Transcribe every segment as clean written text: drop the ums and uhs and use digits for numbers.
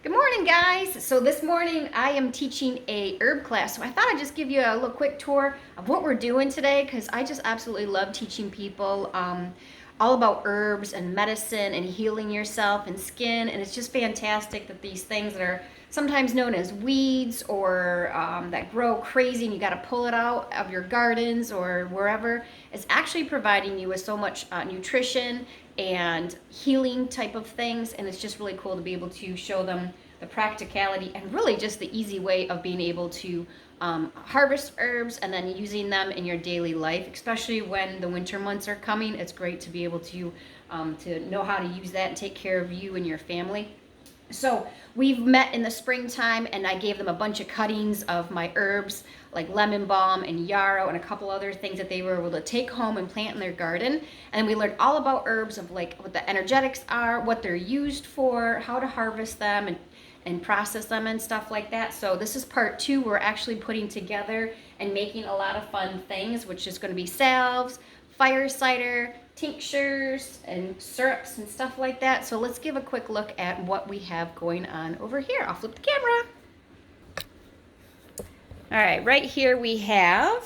Good morning, guys. So this morning I am teaching a herb class. So I thought I'd just give you a little quick tour of what we're doing today because I just absolutely love teaching people all about herbs and medicine and healing yourself and skin. And it's just fantastic that these things that are sometimes known as weeds or that grow crazy and you got to pull it out of your gardens or wherever is actually providing you with so much nutrition and healing type of things. And it's just really cool to be able to show them the practicality and really just the easy way of being able to harvest herbs and then using them in your daily life, especially when the winter months are coming. It's great to be able to know how to use that and take care of you and your family. So we've met in the springtime and I gave them a bunch of cuttings of my herbs like lemon balm and yarrow and a couple other things that they were able to take home and plant in their garden. And we learned all about herbs, of like what the energetics are, what they're used for, how to harvest them and process them and stuff like that. So this is part 2. We're actually putting together and making a lot of fun things, which is going to be salves, fire cider, tinctures, and syrups and stuff like that. So let's give a quick look at what we have going on over here. I'll flip the camera. All right, right here we have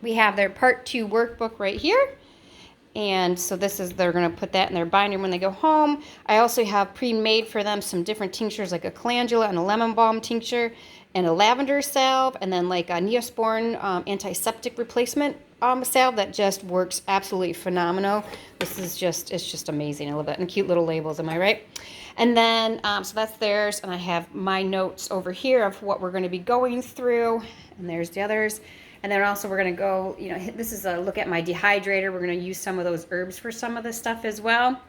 their part 2 workbook right here. And so this is, they're going to put that in their binder when they go home. I also have pre-made for them some different tinctures like a calendula and a lemon balm tincture and a lavender salve, and then like a Neosporin antiseptic replacement salve that just works absolutely phenomenal. This is just, it's just amazing. I love that. And cute little labels, am I right? And then, so that's theirs. And I have my notes over here of what we're going to be going through. And there's the others. And then also we're going to go, this is a look at my dehydrator. We're going to use some of those herbs for some of this stuff as well.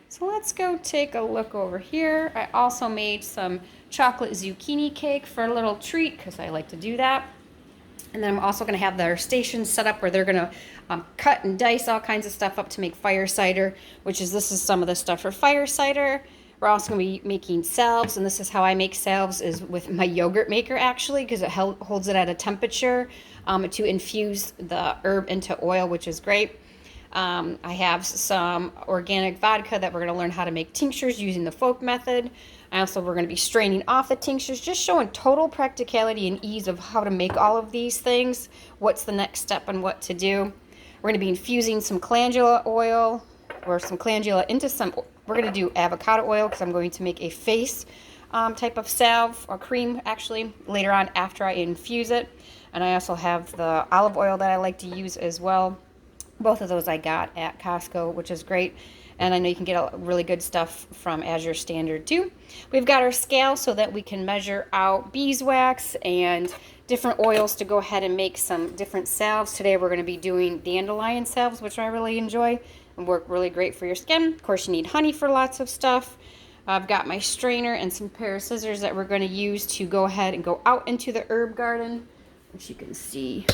So let's go take a look over here. I also made some chocolate zucchini cake for a little treat because I like to do that. And then I'm also going to have their station set up where they're going to cut and dice all kinds of stuff up to make fire cider, this is some of the stuff for fire cider. We're also going to be making salves, and this is how I make salves, is with my yogurt maker actually, because it holds it at a temperature to infuse the herb into oil, which is great. I have some organic vodka that we're going to learn how to make tinctures using the folk method. We're going to be straining off the tinctures, just showing total practicality and ease of how to make all of these things, what's the next step and what to do. We're going to be infusing some calendula oil or some calendula into some, we're going to do avocado oil because I'm going to make a face type of salve or cream actually later on after I infuse it. And I also have the olive oil that I like to use as well. Both of those I got at Costco, which is great. And I know you can get really good stuff from Azure Standard too. We've got our scale so that we can measure out beeswax and different oils to go ahead and make some different salves. Today we're going to be doing dandelion salves, which I really enjoy and work really great for your skin. Of course, you need honey for lots of stuff. I've got my strainer and some pair of scissors that we're going to use to go ahead and go out into the herb garden, which you can see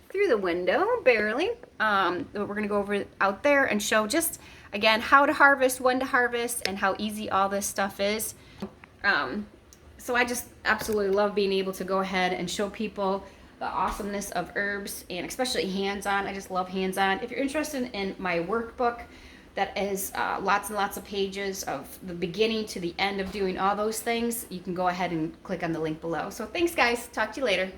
through the window barely. We're going to go over out there and show just again how to harvest, when to harvest, and how easy all this stuff is. So I just absolutely love being able to go ahead and show people the awesomeness of herbs, and especially hands-on. I just love hands-on. If you're interested in my workbook that is lots and lots of pages of the beginning to the end of doing all those things, you can go ahead and click on the link below. So thanks guys, talk to you later.